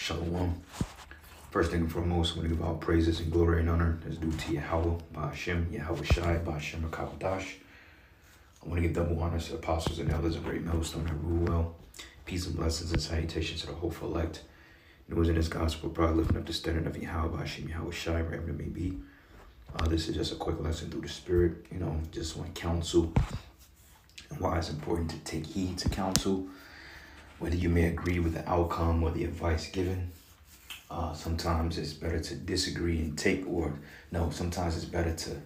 Shalom. First thing and foremost, I want to give all praises and glory and honor is due to Yahweh, Ba'ashem, Yahweh Shai, Ba'ashem, Akabadash. I want to give double honors to apostles and elders of Great Millstone that rule well. Peace and blessings and salutations to the hopeful elect. It was in this gospel, probably lifting up the standard of Yahweh, Ba'ashem, Yahweh Shai, wherever it may be. This is just a quick lesson through the Spirit, just on counsel and why it's important to take heed to counsel, whether you may agree with the outcome or the advice given. Sometimes it's better to disagree and take, sometimes it's better to,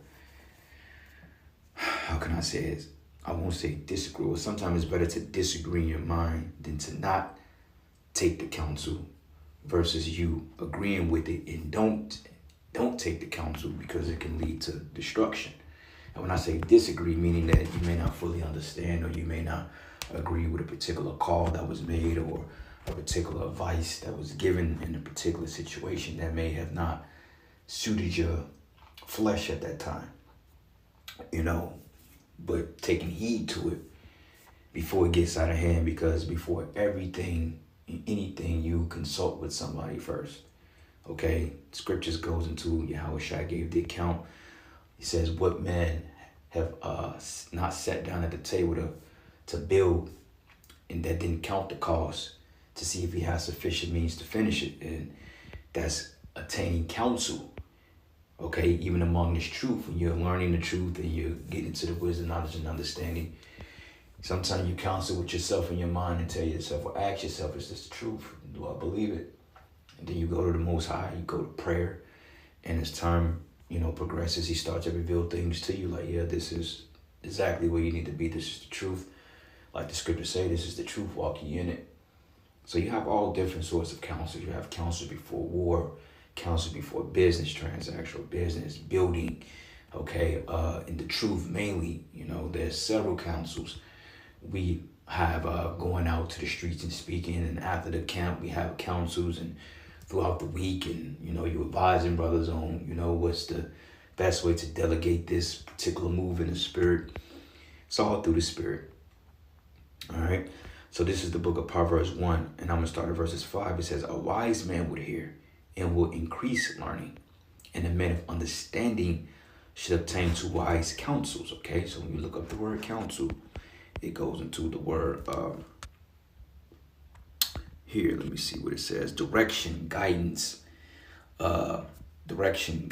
how can I say it? I won't say disagree, but sometimes it's better to disagree in your mind than to not take the counsel versus you agreeing with it and don't take the counsel because it can lead to destruction. And when I say disagree, meaning that you may not fully understand or you may not agree with a particular call that was made or a particular advice that was given in a particular situation that may have not suited your flesh at that time, but taking heed to it before it gets out of hand, because before anything, you consult with somebody first. Okay, scriptures goes into Yahweh Shai gave the account. He says, what man have not sat down at the table to build and that didn't count the cost to see if he has sufficient means to finish it. And that's attaining counsel. Okay, even among this truth, when you're learning the truth and you're getting to the wisdom, knowledge, and understanding, sometimes you counsel with yourself in your mind and tell yourself, or ask yourself, is this the truth? Do I believe it? And then you go to the Most High, you go to prayer, and as time, progresses, he starts to reveal things to you like, yeah, this is exactly where you need to be. This is the truth. Like the scriptures say, this is the truth, walk ye in it. So you have all different sorts of counsel. You have counsel before war, counsel before business, transactional business, building, okay? In the truth, mainly, there's several counsels. We have going out to the streets and speaking, and after the camp, we have counsels, and throughout the week, and, you advising brothers on, what's the best way to delegate this particular move in the spirit. It's all through the spirit. All right. So this is the book of Proverbs 1, and I'm going to start at verses 5. It says, a wise man would hear and will increase learning, and a man of understanding should obtain to wise counsels. Okay, so when you look up the word counsel, it goes into the word, here, let me see what it says, direction, guidance, direction,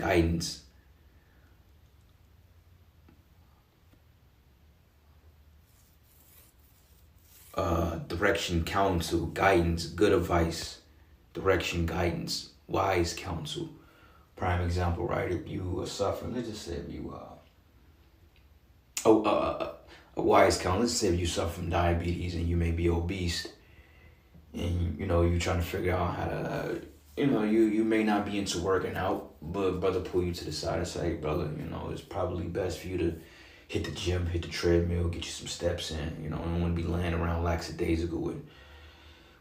counsel, guidance, good advice, direction, guidance, wise counsel. Prime example, right? If you are suffering, let's just say if you, a wise counsel, let's say if you suffer from diabetes and you may be obese, and, you're trying to figure out how to, you may not be into working out, but brother pull you to the side and say, hey, brother, it's probably best for you to hit the gym, hit the treadmill, get you some steps in. You don't want to be laying around lackadaisical and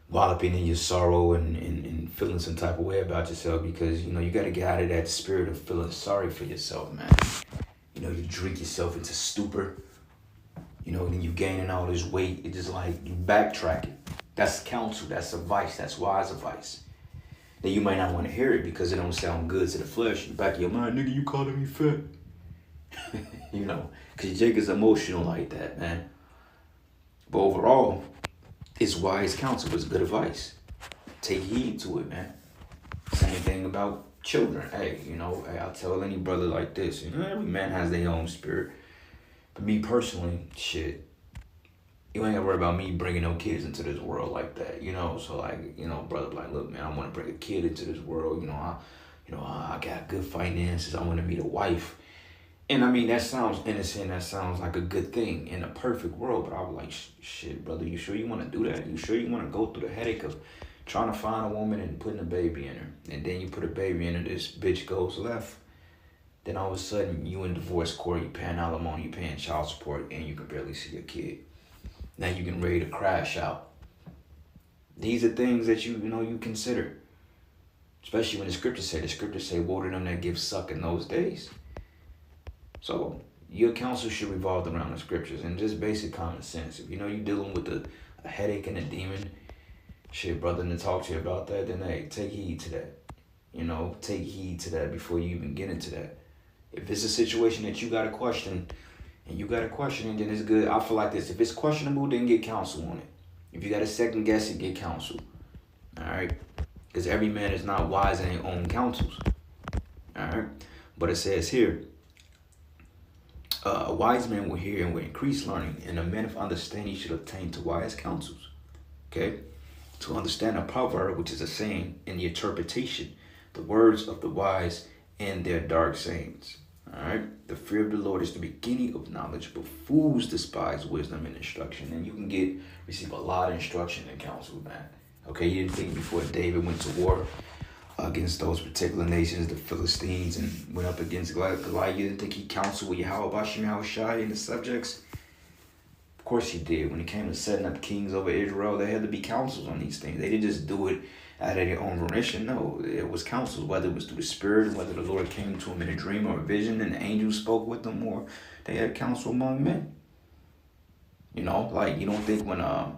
walloping in your sorrow and feeling some type of way about yourself, because, you got to get out of that spirit of feeling sorry for yourself, man. You drink yourself into stupor, then you gaining all this weight. It's just like you backtracking. That's counsel, that's advice, that's wise advice. Then you might not want to hear it because it don't sound good to the flesh. In the back of your mind, nigga, you calling me fat. Because Jake is emotional like that, man. But overall, it's wise counsel, it's good advice. Take heed to it, man. Same thing about children. Hey, I'll tell any brother like this, every man has their own spirit. But me personally, shit, you ain't gotta worry about me bringing no kids into this world like that, So like, brother, like, look, man, I want to bring a kid into this world. I got good finances. I want to meet a wife. And I mean, that sounds innocent. That sounds like a good thing in a perfect world. But I was like, shit, brother, you sure you want to do that? You sure you want to go through the headache of trying to find a woman and putting a baby in her? And then you put a baby in her, this bitch goes left. Then all of a sudden, you in divorce court, you paying alimony, you paying child support, and you can barely see your kid. Now you can ready to crash out. These are things that you consider. Especially when the scriptures say, woe to them that give suck in those days. So your counsel should revolve around the scriptures and just basic common sense. If you're dealing with a headache and a demon, shit, brother, and talk to you about that, then hey, take heed to that. Take heed to that before you even get into that. If it's a situation that you got a question, and then it's good. I feel like this. If it's questionable, then get counsel on it. If you got to second guess it, get counsel. All right? Because every man is not wise in their own counsels. All right? But it says here, a wise man will hear and will increase learning, and a man of understanding should attain to wise counsels. Okay? To understand a proverb, which is a saying, in the interpretation, the words of the wise and their dark sayings. All right? The fear of the Lord is the beginning of knowledge, but fools despise wisdom and instruction. And you can receive a lot of instruction and counsel, man. Okay? You didn't think before David went to war against those particular nations, the Philistines, and went up against Goliath. You didn't think he counseled with Yahushua and the subjects? Of course he did. When it came to setting up kings over Israel, there had to be counsels on these things. They didn't just do it out of their own volition. No, it was counsels, whether it was through the Spirit, whether the Lord came to him in a dream or a vision and the angel spoke with them, or they had counsel among men. You don't think when, I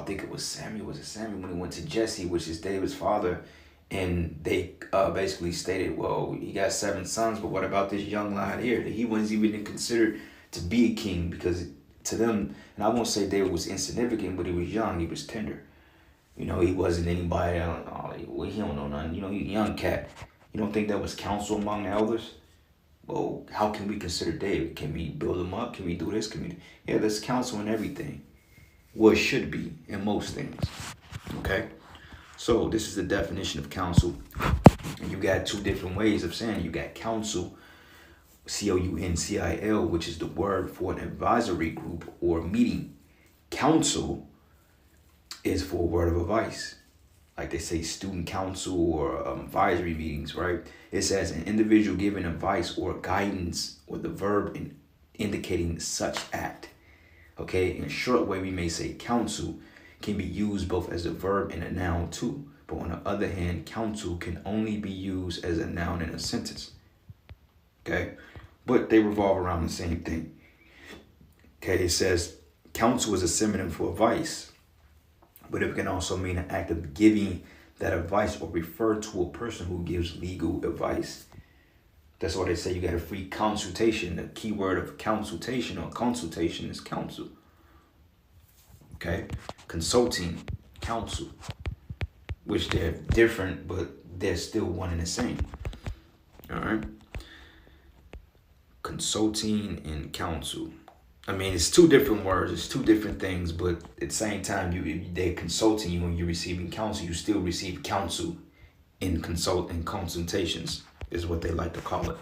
think it was Samuel. Was it Samuel when he went to Jesse, which is David's father, and they basically stated, well, he got 7 sons, but what about this young lad here? He wasn't even considered to be a king, because to them, and I won't say David was insignificant, but he was young, he was tender. He wasn't anybody, he don't know nothing. He's a young cat. You don't think that was counsel among the elders? Well, how can we consider David? Can we build him up? Can we do this? Yeah, there's counsel in everything. Well, it should be in most things. Okay? So this is the definition of counsel. And you got 2 different ways of saying it. You got counsel, council, which is the word for an advisory group or meeting. Counsel is for a word of advice. Like they say student council or advisory meetings, right? It says an individual giving advice or guidance, or the verb indicating such act. Okay, in a short way, we may say counsel can be used both as a verb and a noun too. But on the other hand, counsel can only be used as a noun in a sentence. Okay, but they revolve around the same thing. Okay, it says counsel is a synonym for advice, but it can also mean an act of giving that advice or refer to a person who gives legal advice. That's why they say you got a free consultation. The key word of consultation or consultation is counsel. Okay, consulting, counsel, which they're different, but they're still one and the same. All right, consulting and counsel. I mean, it's 2 different words, it's 2 different things, but at the same time, they're consulting you when you're receiving counsel. You still receive counsel in consultations, is what they like to call it.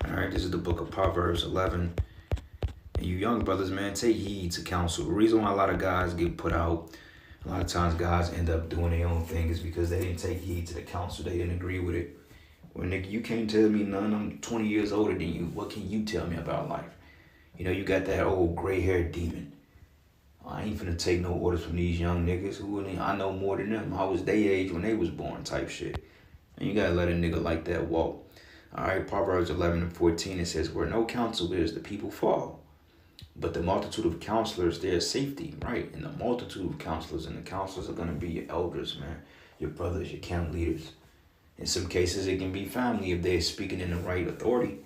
All right, this is the book of Proverbs 11. And you young brothers, man, take heed to counsel. The reason why a lot of guys get put out, a lot of times guys end up doing their own thing, is because they didn't take heed to the counsel. They didn't agree with it. Well, nigga, you can't tell me none. I'm 20 years older than you. What can you tell me about life? You got that old gray-haired demon. I ain't finna take no orders from these young niggas who I know more than them. I was their age when they was born type shit. And you gotta let a nigga like that walk. All right, Proverbs 11:14, it says, where no counsel is, the people fall. But the multitude of counselors, there's safety, right? And the multitude of counselors, and the counselors are gonna be your elders, man. Your brothers, your camp leaders. In some cases, it can be family if they're speaking in the right authority.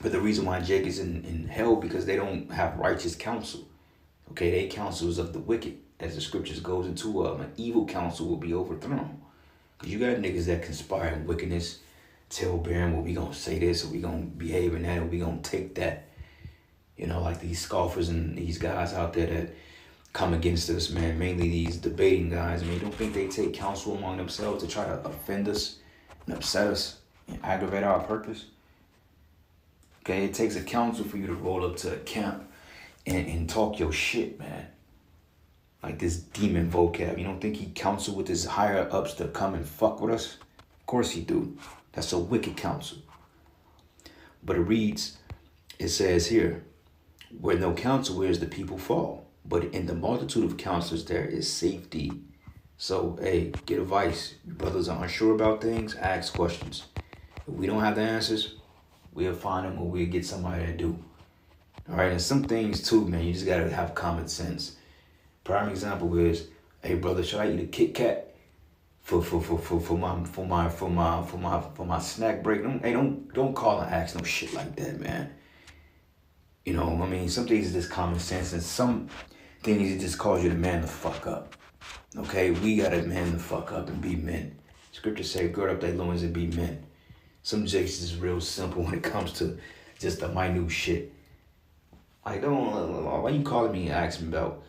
But the reason why Jake is in hell, because they don't have righteous counsel. Okay, they counsels of the wicked. As the scriptures goes into, an evil counsel will be overthrown. Because you got niggas that conspire in wickedness, tell Baron, well, we gonna say this, or we gonna behave in that, or we gonna take that. Like these scoffers and these guys out there that come against us, man. Mainly these debating guys. You don't think they take counsel among themselves to try to offend us and upset us and aggravate our purpose? Okay, it takes a counsel for you to roll up to a camp and talk your shit, man. Like this demon vocab. You don't think he counsel with his higher ups to come and fuck with us? Of course he do. That's a wicked counsel. But it says here, where no counsel is, the people fall. But in the multitude of counselors, there is safety. So, hey, get advice. Your brothers are unsure about things, ask questions. If we don't have the answers, we'll find them, or we'll get somebody to do. All right, and some things too, man, you just gotta have common sense. Prime example is, hey brother, should I eat a Kit Kat for my snack break? Don't call and ask no shit like that, man. You know, I mean, some things is just common sense, and some things it just calls you to man the fuck up. Okay, we gotta man the fuck up and be men. Scripture say, gird up their loins and be men. Some jakes is real simple when it comes to just the minute shit. Like, why you calling me and asking me about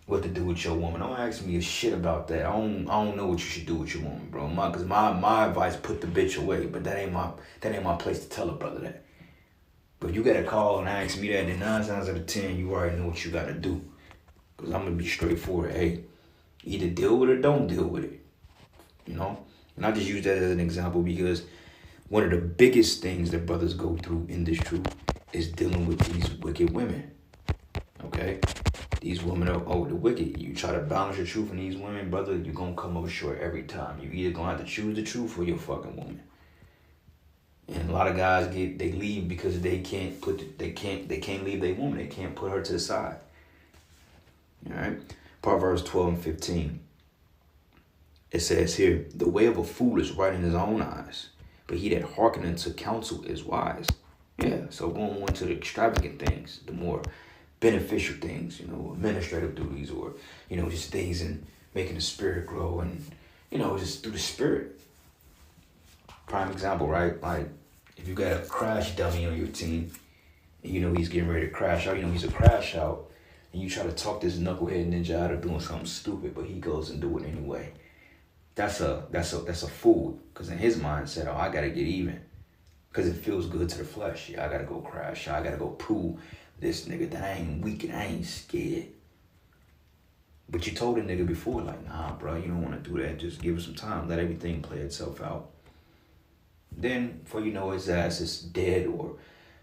what to do with your woman? Don't ask me a shit about that. I don't know what you should do with your woman, bro. Cause my advice, put the bitch away, but that ain't my place to tell a brother that. But you gotta call and ask me that, then 9 times out of 10, you already know what you gotta do. Cause I'm gonna be straightforward. Hey, either deal with it or don't deal with it. You know? And I just use that as an example because one of the biggest things that brothers go through in this truth is dealing with these wicked women. Okay? These women are the wicked. You try to balance your truth in these women, brother, you're gonna come up short every time. You either gonna have to choose the truth or your fucking woman. And a lot of guys they leave because they can't leave their woman. They can't put her to the side. All right? Proverbs 12 and 15. It says here, the way of a fool is right in his own eyes, but he that hearkeneth to counsel is wise. Yeah, so going on to the extravagant things, the more beneficial things, you know, administrative duties, or, you know, just things in making the spirit grow and, you know, just through the spirit. Prime example, right? Like, if you got a crash dummy on your team, and you know he's getting ready to crash out, you know he's a crash out, and you try to talk this knucklehead ninja out of doing something stupid, but he goes and do it anyway. That's a fool, because in his mindset, oh, I gotta get even, because it feels good to the flesh. Yeah, I gotta go crash. I gotta go prove this nigga that I ain't weak and I ain't scared. But you told a nigga before, like, nah, bro, you don't want to do that. Just give it some time. Let everything play itself out. Then, before you know, his ass is dead or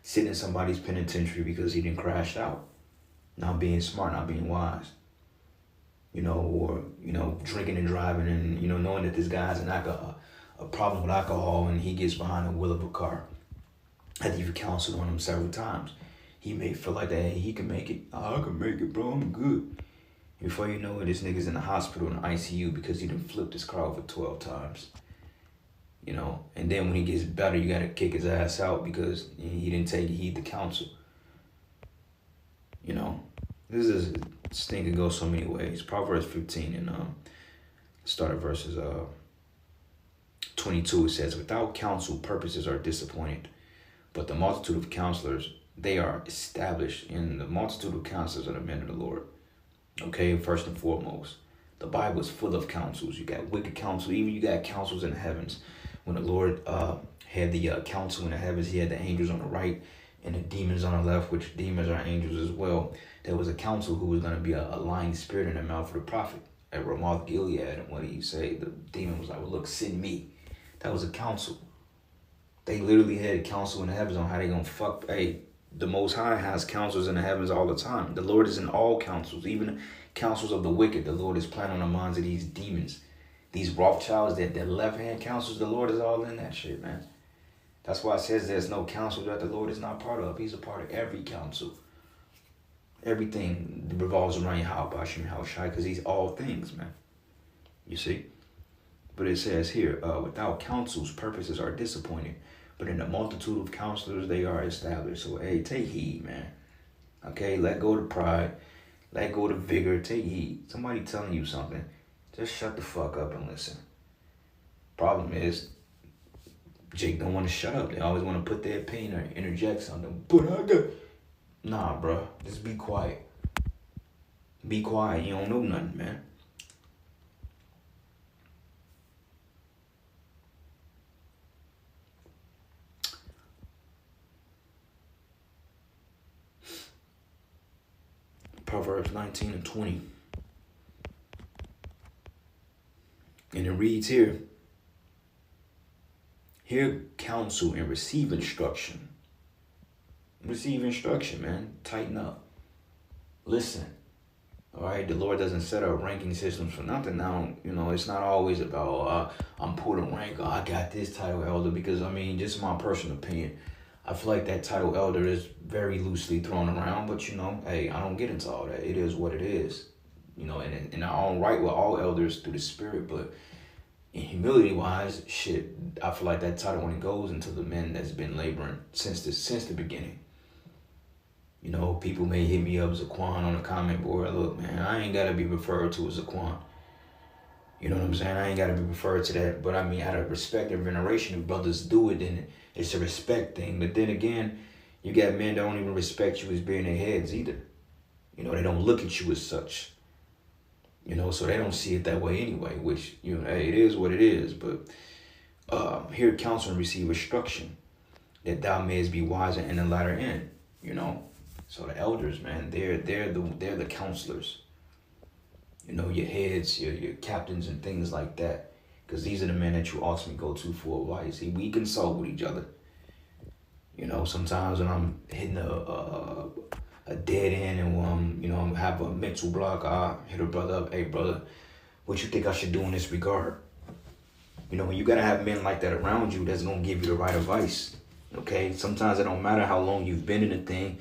sitting in somebody's penitentiary because he didn't crash out. Not being smart, not being wise. You know, or, you know, drinking and driving and, you know, knowing that this guy has a problem with alcohol and he gets behind the wheel of a car. After you've counseled on him several times, he may feel like that, hey, he can make it. Oh, I can make it, bro, I'm good. Before you know it, this nigga's in the hospital in the ICU because he done flipped his car over 12 times. You know, and then when he gets better, you gotta kick his ass out because he didn't take heed to counsel. You know, this thing can go so many ways. Proverbs 15 and start at verses 22. It says, "Without counsel, purposes are disappointed, but the multitude of counselors they are established." And the multitude of counselors are the men of the Lord. Okay, first and foremost, the Bible is full of counsels. You got wicked counsel, even you got counsels in the heavens. When the Lord had the counsel in the heavens, he had the angels on the right and the demons on the left, which demons are angels as well. There was a counsel who was going to be a lying spirit in the mouth of the prophet at Ramoth Gilead. And what did he say? The demon was like, well, look, send me. That was a counsel. They literally had counsel in the heavens on how they going to fuck. Hey, the Most High has counsels in the heavens all the time. The Lord is in all counsels, even counsels of the wicked. The Lord is planning on the minds of these demons. These Rothschilds, that left-hand counsels, the Lord is all in that shit, man. That's why it says there's no counsel that the Lord is not part of. He's a part of every counsel. Everything revolves around Yahweh, because he's all things, man. You see? But it says here, without counsels, purposes are disappointed. But in the multitude of counselors, they are established. So, hey, take heed, man. Okay, let go of pride. Let go of vigor. Take heed. Somebody telling you something. Just shut the fuck up and listen. Problem is, Jake don't want to shut up. They always want to put their opinion or interject something. But I got... Nah, bro. Just be quiet. Be quiet. You don't know nothing, man. Proverbs 19 and 20. And it reads here, hear counsel and receive instruction. Receive instruction, man. Tighten up. Listen. All right? The Lord doesn't set up ranking systems for nothing. Now, you know, it's not always about, I'm pulling rank, or I got this title elder, because, I mean, just my personal opinion, I feel like that title elder is very loosely thrown around, but, you know, hey, I don't get into all that. It is what it is. you know, in our own right, we're all elders through the Spirit, but in humility wise, shit, I feel like that title only goes into the men that's been laboring since the beginning. You know, people may hit me up Zaquan on the comment board. Look, man, I ain't gotta be referred to as Zaquan. You know what I'm saying? I ain't gotta be referred to that. But I mean, out of respect and veneration, if brothers do it, then it's a respect thing. But then again, you got men that don't even respect you as being their heads either. You know, they don't look at you as such. You know, so they don't see it that way anyway, which, you know, hey, it is what it is. But hear counsel and receive instruction, that thou mayest be wiser in the latter end, you know. So the elders, man, they're the counselors. You know, your heads, your captains and things like that. Because these are the men that you ultimately go to for advice. See, we consult with each other. You know, sometimes when I'm hitting a dead end and when I'm, you know, have a mental block, I hit a brother up, hey brother, what you think I should do in this regard? You know, when you gotta have men like that around you that's gonna give you the right advice. Okay? Sometimes it don't matter how long you've been in a thing,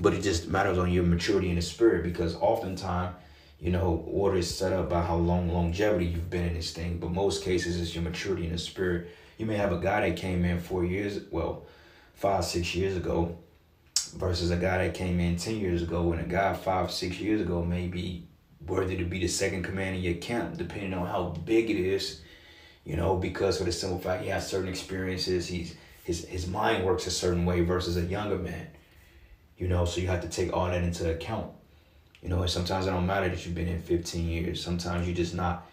but it just matters on your maturity in the spirit, because oftentimes, you know, order is set up by how long longevity you've been in this thing, but most cases it's your maturity in the spirit. You may have a guy that came in 5, 6 years ago, versus a guy that came in 10 years ago, and a guy 5, 6 years ago may be worthy to be the second command in your camp, depending on how big it is, you know, because for the simple fact he has certain experiences, his mind works a certain way versus a younger man, you know, so you have to take all that into account, you know, and sometimes it don't matter that you've been in 15 years, sometimes you're just not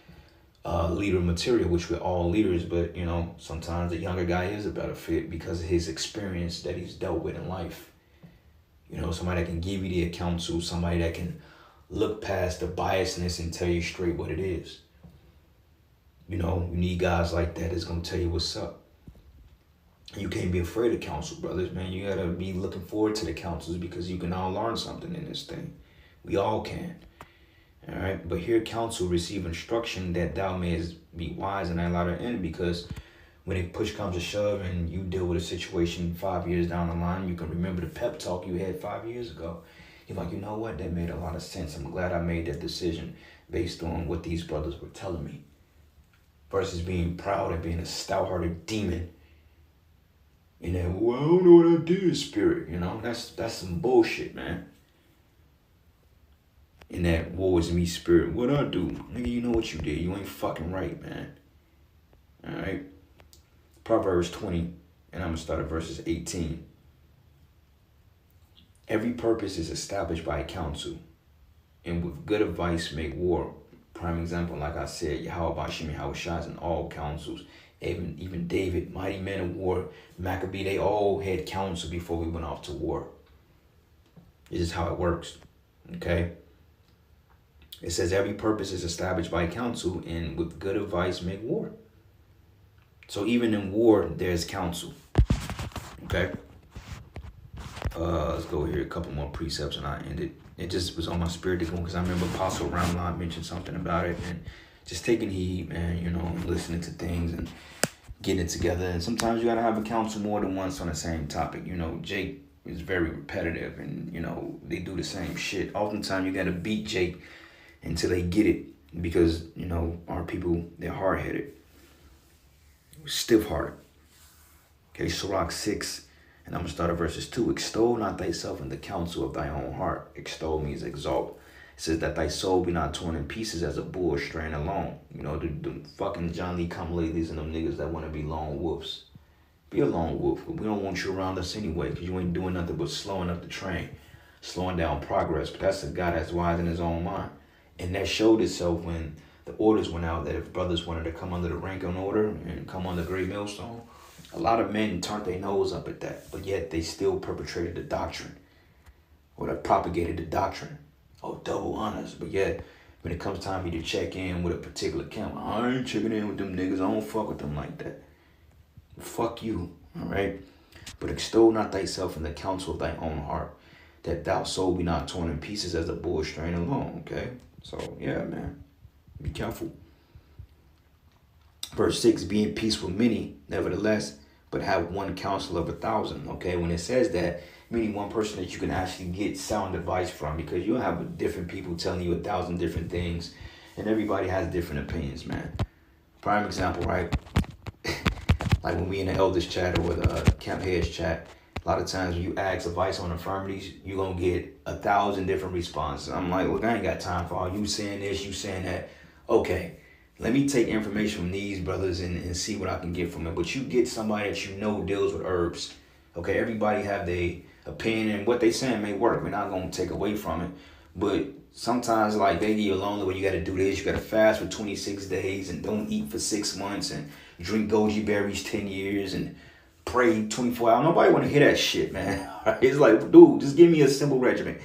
leader material, which we're all leaders, but, you know, sometimes the younger guy is a better fit because of his experience that he's dealt with in life. You know, somebody that can give you the counsel, somebody that can look past the biasness and tell you straight what it is. You know, you need guys like that that's going to tell you what's up. You can't be afraid of counsel, brothers, man. You got to be looking forward to the counsels, because you can all learn something in this thing. We all can. All right. But here counsel, receive instruction, that thou mayest be wise in thy latter end, because when it push comes to shove and you deal with a situation 5 years down the line, you can remember the pep talk you had 5 years ago. You're like, you know what? That made a lot of sense. I'm glad I made that decision based on what these brothers were telling me. Versus being proud and being a stout-hearted demon. You know, well, I don't know what I did, spirit. You know, that's some bullshit, man. In that woe is me spirit. What I do? Nigga, you know what you did. You ain't fucking right, man. All right? Proverbs 20, and I'm going to start at verses 18. Every purpose is established by counsel, and with good advice make war. Prime example, like I said, Yahweh Bashim Yahushai in all counsels. Even David, mighty men of war, Maccabee, they all had counsel before we went off to war. This is how it works, okay? It says every purpose is established by counsel, and with good advice make war. So even in war, there's counsel. Okay. Let's go here. A couple more precepts and I end it. It just was on my spirit to go, because I remember Apostle Ramlan mentioned something about it, and just taking heed, man, you know, and listening to things and getting it together. And sometimes you gotta have a counsel more than once on the same topic. You know, Jake is very repetitive, and, you know, they do the same shit. Oftentimes you gotta beat Jake until they get it, because, you know, our people, they're hard-headed. Stiff-hearted. Okay, Sirach 6, and I'm going to start at verses 2. Extol not thyself in the counsel of thy own heart. Extol means exalt. It says that thy soul be not torn in pieces as a bull straying alone. You know, the fucking John Lee come-latelys and them niggas that want to be lone wolves. Be a lone wolf. We don't want you around us anyway, because you ain't doing nothing but slowing up the train, slowing down progress. But that's a guy that's wise in his own mind. And that showed itself when the orders went out that if brothers wanted to come under the ranking order and come under Great Millstone, a lot of men turned their nose up at that, but yet they still perpetrated the doctrine, or they propagated the doctrine of double honors. But yet, when it comes time for you to check in with a particular camp, I ain't checking in with them niggas. I don't fuck with them like that. Fuck you, all right? But extol not thyself in the counsel of thy own heart, that thou soul be not torn in pieces as a bull straying alone, okay? So, yeah, man. Be careful. Verse 6, be in peace with many, nevertheless, but have one counsel of 1,000. Okay, when it says that, meaning one person that you can actually get sound advice from, because you'll have different people telling you 1,000 different things, and everybody has different opinions, man. Prime example, right? Like when we in the elders chat or the camp heads chat, a lot of times when you ask advice on infirmities, you're going to get 1,000 different responses. I'm like, look, I ain't got time for all you saying this, you saying that. Okay, let me take information from these brothers and see what I can get from it. But you get somebody that you know deals with herbs. Okay, everybody have their opinion, and what they saying may work. We're not going to take away from it. But sometimes, like, they give you along the way, you got to do this. You got to fast for 26 days and don't eat for 6 months and drink goji berries 10 years and pray 24 hours. Nobody want to hear that shit, man. It's like, dude, just give me a simple regimen.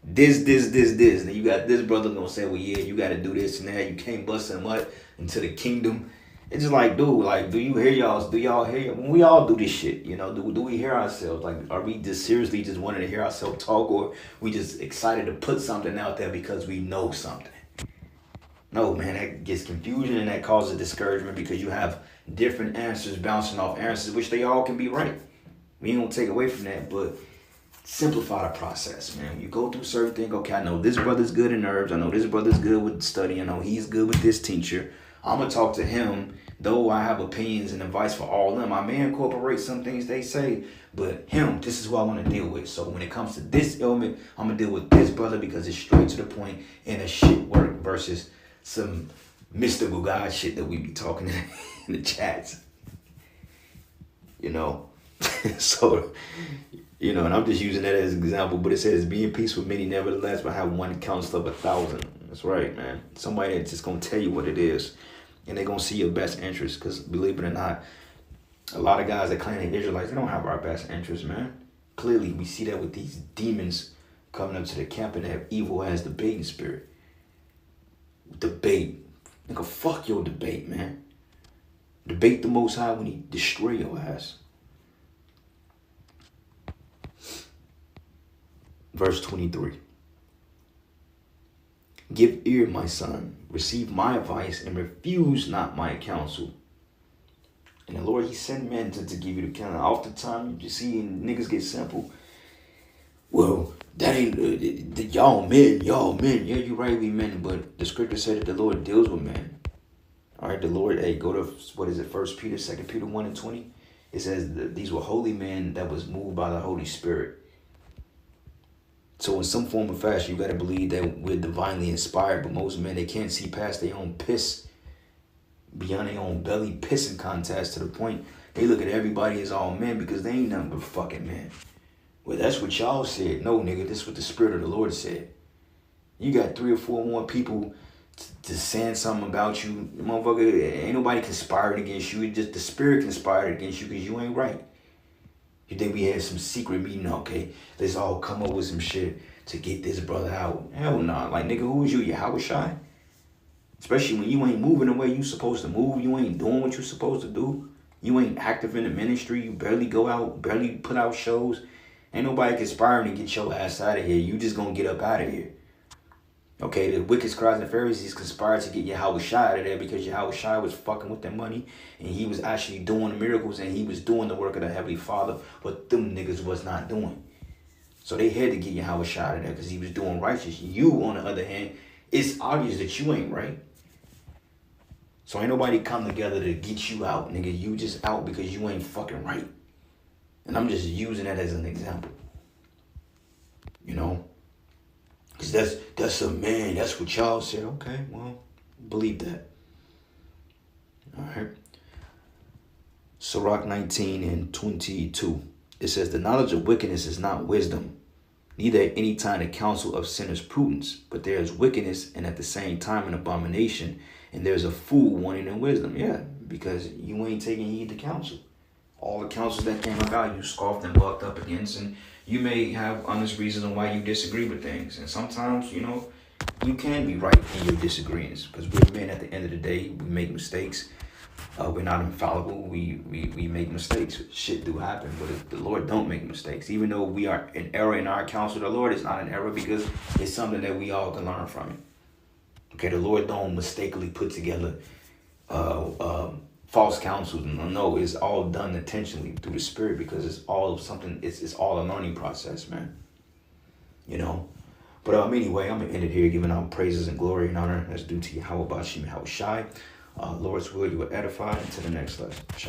This. And you got this brother gonna say, well, yeah, you got to do this and that. You can't bust them up into the kingdom. It's just like, dude, like, do y'all hear? When we all do this shit, you know, do we hear ourselves? Like, are we just seriously just wanting to hear ourselves talk, or we just excited to put something out there because we know something? No, man, that gets confusion and that causes discouragement, because you have different answers bouncing off answers, which they all can be right. We ain't gonna take away from that, but simplify the process, man. You go through certain things. Okay, I know this brother's good in herbs. I know this brother's good with study. I know he's good with this teacher. I'm gonna talk to him, though I have opinions and advice for all of them. I may incorporate some things they say, but him, this is what I want to deal with. So when it comes to this ailment, I'm gonna deal with this brother because it's straight to the point and a shit work versus some mystical God shit that we be talking in the chats. You know? So, you know, and I'm just using that as an example, but it says, be in peace with many, nevertheless, but have one counsel of 1,000. That's right, man. Somebody that's just going to tell you what it is, and they're going to see your best interest, because believe it or not, a lot of guys that claim they're Israelites, they don't have our best interest, man. Clearly, we see that with these demons coming up to the camp and have evil as debating spirit. Debate. Nigga, fuck your debate, man. Debate the Most High when he destroy your ass. Verse 23. Give ear, my son, receive my advice, and refuse not my counsel. And the Lord, he sent men to give you the counsel. Oftentimes, you see niggas get simple. Well, that ain't, y'all men. Yeah, you're right, we men. But the scripture said that the Lord deals with men. All right, the Lord, hey, go to, what is it, 1 Peter, 2 Peter 1 and 20. It says that these were holy men that was moved by the Holy Spirit. So in some form or fashion, you got to believe that we're divinely inspired. But most men, they can't see past their own piss, beyond their own belly pissing contest, to the point they look at everybody as all men because they ain't nothing but fucking men. Well, that's what y'all said. No, nigga, this is what the Spirit of the Lord said. You got 3 or 4 more people to saying something about you. Motherfucker, ain't nobody conspiring against you. It's just the Spirit conspired against you because you ain't right. You think we had some secret meeting? Okay, let's all come up with some shit to get this brother out. Hell nah. Like, nigga, who is you? Yahweh Shai? Especially when you ain't moving the way you supposed to move. You ain't doing what you supposed to do. You ain't active in the ministry. You barely go out, barely put out shows. Ain't nobody conspiring to get your ass out of here. You just gonna get up out of here. Okay, the wicked scribes and Pharisees conspired to get Yahweh Shai out of there because Yahweh Shai was fucking with their money, and he was actually doing the miracles, and he was doing the work of the Heavenly Father, but them niggas was not doing. So they had to get Yahweh Shai out of there because he was doing righteous. You, on the other hand, it's obvious that you ain't right. So ain't nobody come together to get you out, nigga. You just out because you ain't fucking right. And I'm just using that as an example. You know? Because that's a man. That's what y'all said. Okay, well, believe that. All right. Sirach 19 and 22. It says, the knowledge of wickedness is not wisdom, neither at any time the counsel of sinners prudence, but there is wickedness and at the same time an abomination, and there's a fool wanting in wisdom. Yeah, because you ain't taking heed to counsel. All the counsels that came about, you scoffed and bucked up against, and you may have honest reasons on why you disagree with things. And sometimes, you know, you can be right in your disagreements, because we're men at the end of the day. We make mistakes. We're not infallible. We make mistakes. Shit do happen, but the Lord don't make mistakes. Even though we are in error in our counsel, the Lord is not an error because it's something that we all can learn from it. Okay, the Lord don't mistakenly put together false counsels. No, it's all done intentionally through the Spirit, because it's all something. It's all a learning process, man. You know. But anyway, I'm gonna end it here, giving out praises and glory and honor that's due to Yahweh Bashim Yahweh Shai. Lord's will, you will edify. Until the next lesson. Shalom.